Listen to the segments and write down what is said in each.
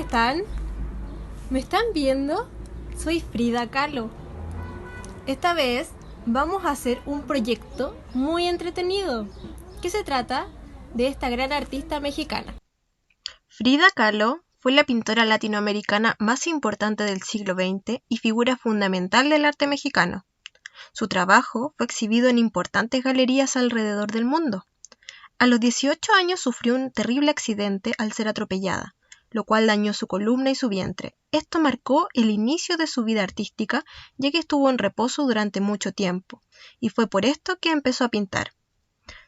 están? ¿Me están viendo? Soy Frida Kahlo. Esta vez vamos a hacer un proyecto muy entretenido, que se trata de esta gran artista mexicana. Frida Kahlo fue la pintora latinoamericana más importante del siglo XX y figura fundamental del arte mexicano. Su trabajo fue exhibido en importantes galerías alrededor del mundo. A los 18 años sufrió un terrible accidente al ser atropellada, lo cual dañó su columna y su vientre. Esto marcó el inicio de su vida artística, ya que estuvo en reposo durante mucho tiempo, y fue por esto que empezó a pintar.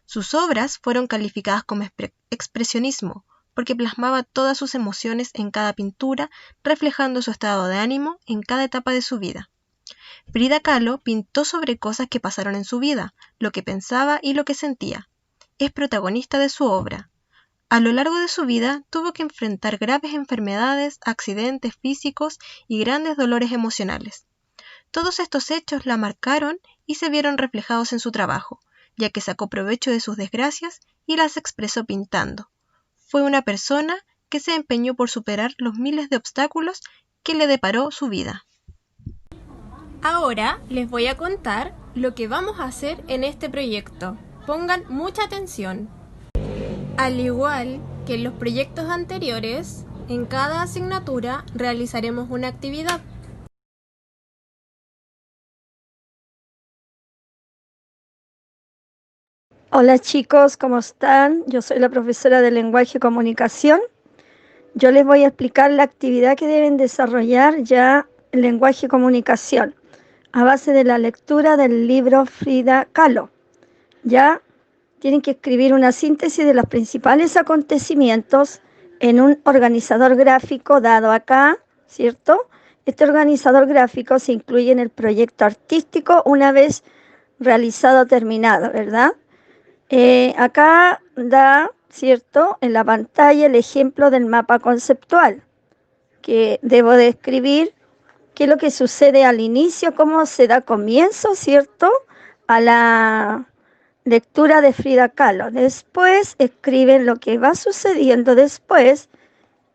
Sus obras fueron calificadas como expresionismo, porque plasmaba todas sus emociones en cada pintura, reflejando su estado de ánimo en cada etapa de su vida. Frida Kahlo pintó sobre cosas que pasaron en su vida, lo que pensaba y lo que sentía. Es protagonista de su obra. A lo largo de su vida tuvo que enfrentar graves enfermedades, accidentes físicos y grandes dolores emocionales. Todos estos hechos la marcaron y se vieron reflejados en su trabajo, ya que sacó provecho de sus desgracias y las expresó pintando. Fue una persona que se empeñó por superar los miles de obstáculos que le deparó su vida. Ahora les voy a contar lo que vamos a hacer en este proyecto. Pongan mucha atención. Al igual que en los proyectos anteriores, en cada asignatura realizaremos una actividad. Hola chicos, ¿cómo están? Yo soy la profesora de lenguaje y comunicación. Yo les voy a explicar la actividad que deben desarrollar ya en lenguaje y comunicación a base de la lectura del libro Frida Kahlo. Ya tienen que escribir una síntesis de los principales acontecimientos en un organizador gráfico dado acá, ¿cierto? Este organizador gráfico se incluye en el proyecto artístico una vez realizado, terminado, ¿verdad? Acá da, ¿cierto?, en la pantalla el ejemplo del mapa conceptual, que debo describir qué es lo que sucede al inicio, cómo se da comienzo, ¿cierto?, a la lectura de Frida Kahlo. Después escriben lo que va sucediendo después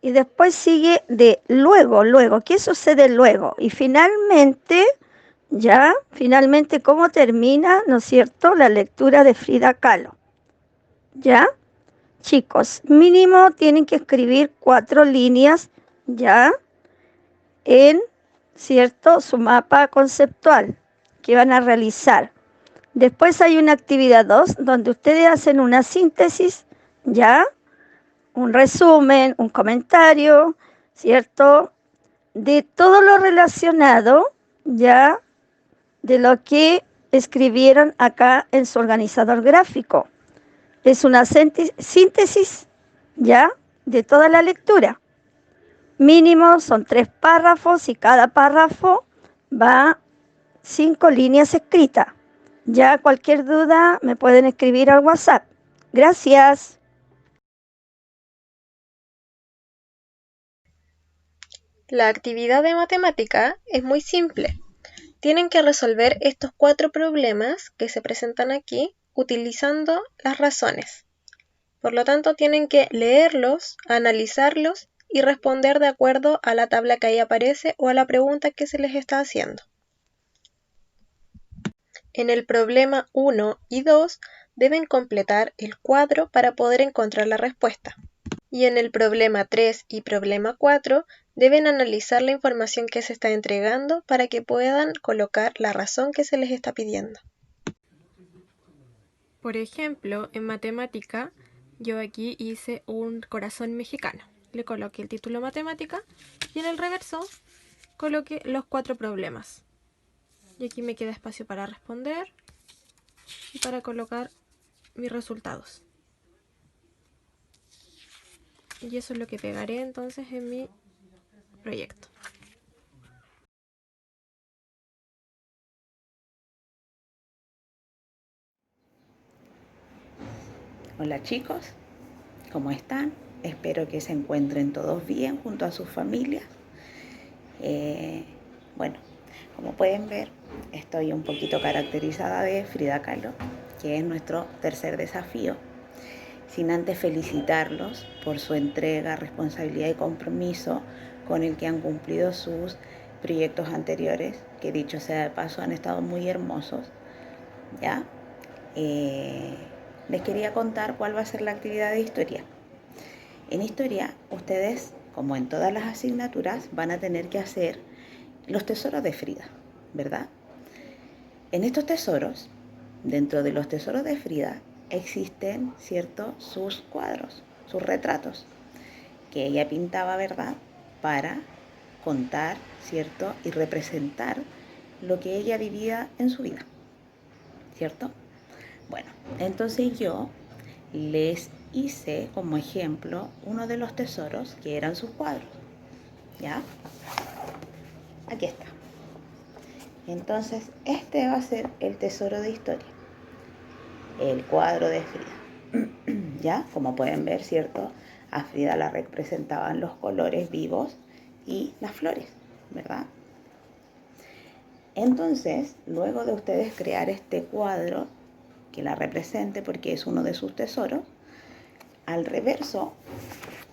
y después sigue de luego, ¿qué sucede luego? Y finalmente, cómo termina, ¿no es cierto?, la lectura de Frida Kahlo. ¿Ya? Chicos, mínimo tienen que escribir 4 líneas, ¿ya? En, ¿cierto?, su mapa conceptual que van a realizar. Después hay una actividad 2 donde ustedes hacen una síntesis, ¿ya? Un resumen, un comentario, ¿cierto?, de todo lo relacionado, ¿ya?, de lo que escribieron acá en su organizador gráfico. Es una síntesis, ¿ya?, de toda la lectura. Mínimo son 3 párrafos y cada párrafo va 5 líneas escritas. Ya cualquier duda me pueden escribir al WhatsApp. Gracias. La actividad de matemática es muy simple. Tienen que resolver estos 4 problemas que se presentan aquí utilizando las razones. Por lo tanto, tienen que leerlos, analizarlos y responder de acuerdo a la tabla que ahí aparece o a la pregunta que se les está haciendo. En el problema 1 y 2 deben completar el cuadro para poder encontrar la respuesta. Y en el problema 3 y problema 4 deben analizar la información que se está entregando para que puedan colocar la razón que se les está pidiendo. Por ejemplo, en matemática, yo aquí hice un corazón mexicano. Le coloqué el título matemática y en el reverso coloqué los 4 problemas. Y aquí me queda espacio para responder y para colocar mis resultados. Y eso es lo que pegaré entonces en mi proyecto. Hola chicos, ¿cómo están? Espero que se encuentren todos bien junto a sus familias. Bueno, como pueden ver, estoy un poquito caracterizada de Frida Kahlo, que es nuestro tercer desafío. sin antes felicitarlos por su entrega, responsabilidad y compromiso con el que han cumplido sus proyectos anteriores, que dicho sea de paso han estado muy hermosos, ¿ya? Les quería contar cuál va a ser la actividad de historia. En historia, ustedes, como en todas las asignaturas, van a tener que hacer los tesoros de Frida, ¿verdad? En estos tesoros, dentro de los tesoros de Frida, existen, ¿cierto?, sus cuadros, sus retratos, que ella pintaba, ¿verdad?, para contar, ¿cierto?, y representar lo que ella vivía en su vida, ¿cierto? Bueno, entonces yo les hice como ejemplo uno de los tesoros que eran sus cuadros, ¿ya? Aquí está. Entonces, este va a ser el tesoro de historia, el cuadro de Frida. ¿Ya? Como pueden ver, ¿cierto? A Frida la representaban los colores vivos y las flores, ¿verdad? Entonces, luego de ustedes crear este cuadro que la represente porque es uno de sus tesoros, al reverso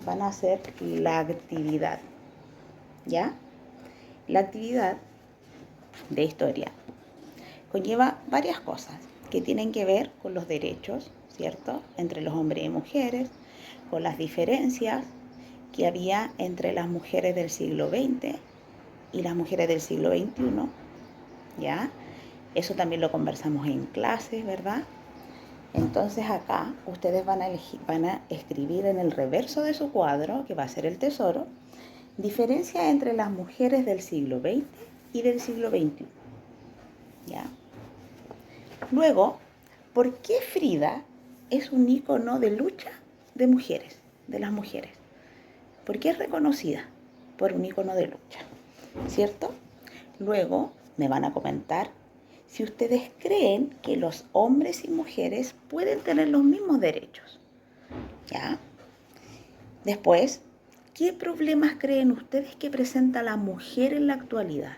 van a hacer la actividad, ¿ya? La actividad de historia conlleva varias cosas que tienen que ver con los derechos, ¿cierto?, entre los hombres y mujeres, con las diferencias que había entre las mujeres del siglo XX y las mujeres del siglo XXI, ¿ya? Eso también lo conversamos en clases, ¿verdad? Entonces acá ustedes van a escribir en el reverso de su cuadro, que va a ser el tesoro, diferencia entre las mujeres del siglo XX y del siglo XXI, ¿ya? Luego, ¿por qué Frida es un ícono de lucha de mujeres, de las mujeres? ¿Por qué es reconocida por un ícono de lucha? ¿Cierto? Luego me van a comentar si ustedes creen que los hombres y mujeres pueden tener los mismos derechos, ¿ya? Después, ¿qué problemas creen ustedes que presenta la mujer en la actualidad?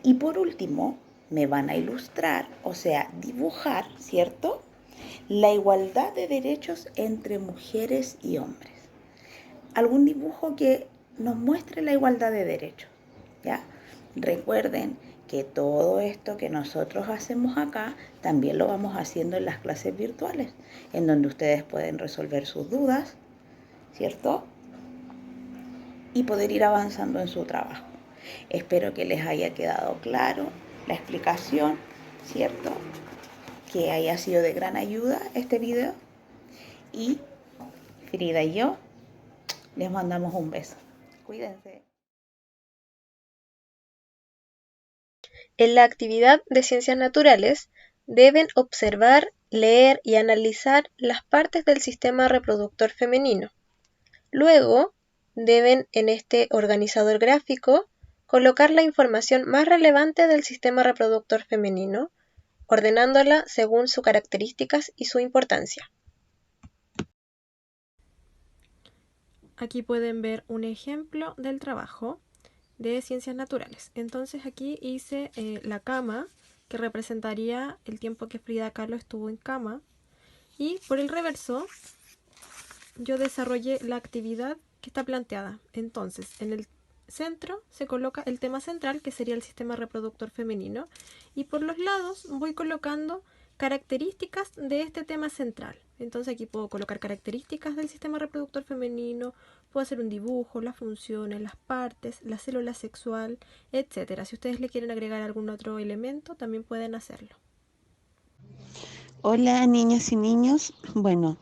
Y por último, me van a ilustrar, o sea, dibujar, ¿cierto?, la igualdad de derechos entre mujeres y hombres. Algún dibujo que nos muestre la igualdad de derechos, ¿ya? Recuerden que todo esto que nosotros hacemos acá, también lo vamos haciendo en las clases virtuales, en donde ustedes pueden resolver sus dudas, ¿cierto?, y poder ir avanzando en su trabajo. Espero que les haya quedado claro la explicación, ¿cierto?, que haya sido de gran ayuda este video. Y Frida y yo les mandamos un beso. Cuídense. En la actividad de ciencias naturales deben observar, leer y analizar las partes del sistema reproductor femenino. Luego, deben en este organizador gráfico colocar la información más relevante del sistema reproductor femenino, ordenándola según sus características y su importancia. Aquí pueden ver un ejemplo del trabajo de ciencias naturales. Entonces aquí hice la cama, que representaría el tiempo que Frida Kahlo estuvo en cama. Y por el reverso yo desarrollé la actividad que está planteada. Entonces, en el centro se coloca el tema central, que sería el sistema reproductor femenino, y por los lados voy colocando características de este tema central. Entonces aquí puedo colocar características del sistema reproductor femenino, puedo hacer un dibujo, las funciones, las partes, la célula sexual, etc. Si ustedes le quieren agregar algún otro elemento, también pueden hacerlo. Hola niñas y niños, bueno,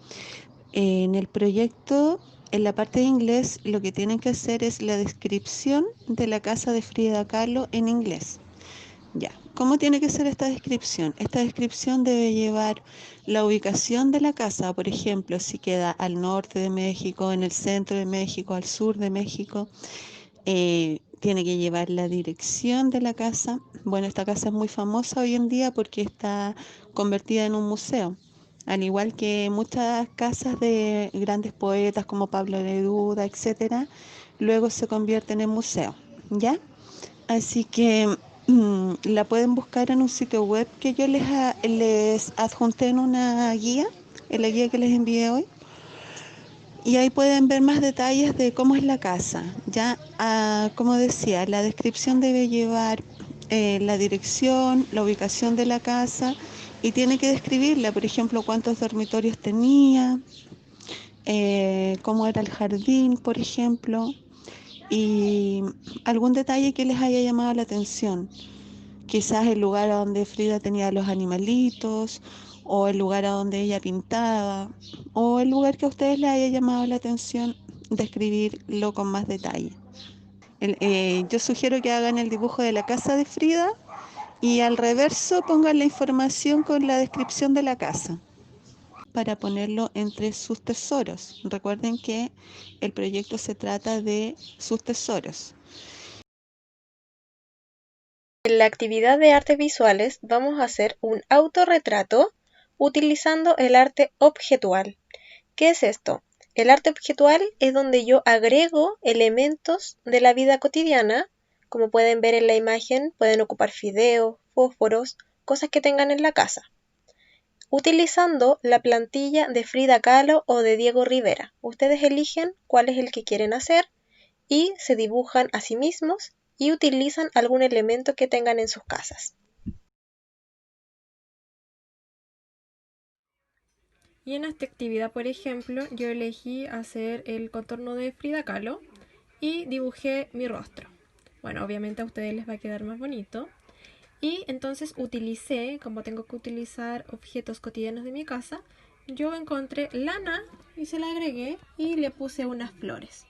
en el proyecto, en la parte de inglés, lo que tienen que hacer es la descripción de la casa de Frida Kahlo en inglés. Ya, ¿cómo tiene que ser esta descripción? Esta descripción debe llevar la ubicación de la casa, por ejemplo, si queda al norte de México, en el centro de México, al sur de México. Tiene que llevar la dirección de la casa. Bueno, esta casa es muy famosa hoy en día porque está convertida en un museo, al igual que muchas casas de grandes poetas como Pablo Neruda, etcétera, luego se convierten en museo, ¿ya? Así que la pueden buscar en un sitio web que yo les adjunté en una guía en la guía que les envié hoy. Y ahí pueden ver más detalles de cómo es la casa. Ya, como decía, la descripción debe llevar la dirección, la ubicación de la casa y tiene que describirla, por ejemplo, cuántos dormitorios tenía, cómo era el jardín, por ejemplo, y algún detalle que les haya llamado la atención. Quizás el lugar a donde Frida tenía los animalitos, o el lugar a donde ella pintaba, o el lugar que a ustedes les haya llamado la atención, describirlo con más detalle. Yo sugiero que hagan el dibujo de la casa de Frida y al reverso pongan la información con la descripción de la casa para ponerlo entre sus tesoros. Recuerden que el proyecto se trata de sus tesoros. En la actividad de artes visuales vamos a hacer un autorretrato utilizando el arte objetual. ¿Qué es esto? El arte objetual es donde yo agrego elementos de la vida cotidiana. Como pueden ver en la imagen, pueden ocupar fideos, fósforos, cosas que tengan en la casa, utilizando la plantilla de Frida Kahlo o de Diego Rivera. Ustedes eligen cuál es el que quieren hacer y se dibujan a sí mismos y utilizan algún elemento que tengan en sus casas. Y en esta actividad, por ejemplo, yo elegí hacer el contorno de Frida Kahlo y dibujé mi rostro. Bueno, obviamente a ustedes les va a quedar más bonito. Y entonces utilicé, como tengo que utilizar objetos cotidianos de mi casa, yo encontré lana y se la agregué y le puse unas flores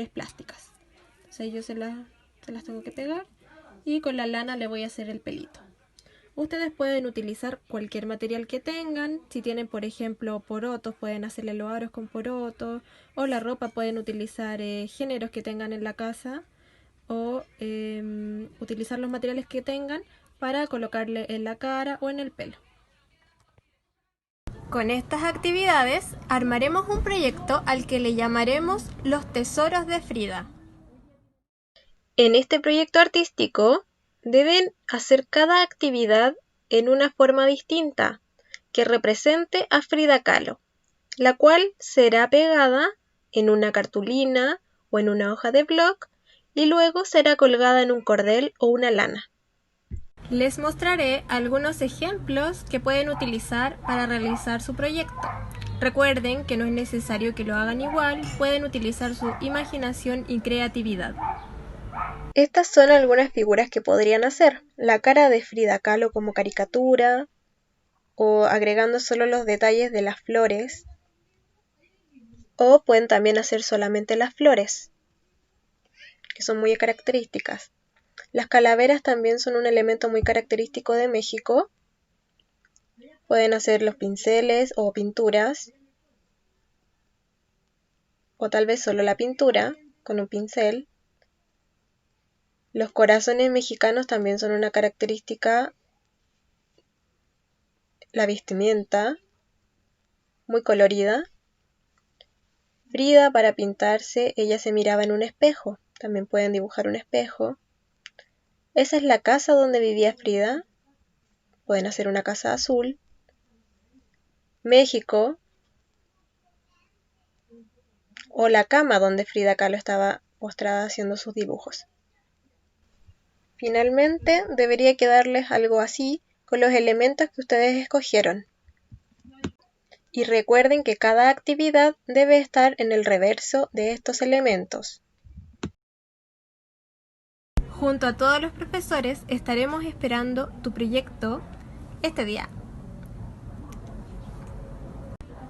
plásticas. Entonces yo se las tengo que pegar y con la lana le voy a hacer el pelito. Ustedes pueden utilizar cualquier material que tengan. Si tienen, por ejemplo, porotos, pueden hacerle los aros con porotos. O la ropa pueden utilizar géneros que tengan en la casa. O utilizar los materiales que tengan para colocarle en la cara o en el pelo. Con estas actividades armaremos un proyecto al que le llamaremos Los Tesoros de Frida. En este proyecto artístico deben hacer cada actividad en una forma distinta que represente a Frida Kahlo, la cual será pegada en una cartulina o en una hoja de blog y luego será colgada en un cordel o una lana. Les mostraré algunos ejemplos que pueden utilizar para realizar su proyecto. Recuerden que no es necesario que lo hagan igual, pueden utilizar su imaginación y creatividad. Estas son algunas figuras que podrían hacer. La cara de Frida Kahlo como caricatura, o agregando solo los detalles de las flores, o pueden también hacer solamente las flores, que son muy características. Las calaveras también son un elemento muy característico de México. Pueden hacer los pinceles o pinturas, o tal vez solo la pintura con un pincel. Los corazones mexicanos también son una característica. La vestimenta, muy colorida. Frida, para pintarse, ella se miraba en un espejo. También pueden dibujar un espejo. Esa es la casa donde vivía Frida. Pueden hacer una casa azul. México, o la cama donde Frida Kahlo estaba postrada haciendo sus dibujos. Finalmente, debería quedarles algo así con los elementos que ustedes escogieron. Y recuerden que cada actividad debe estar en el reverso de estos elementos. Junto a todos los profesores estaremos esperando tu proyecto este día.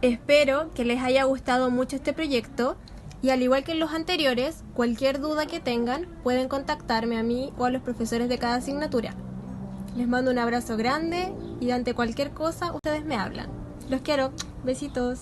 Espero que les haya gustado mucho este proyecto y al igual que en los anteriores, cualquier duda que tengan pueden contactarme a mí o a los profesores de cada asignatura. Les mando un abrazo grande y ante cualquier cosa ustedes me hablan. Los quiero. Besitos.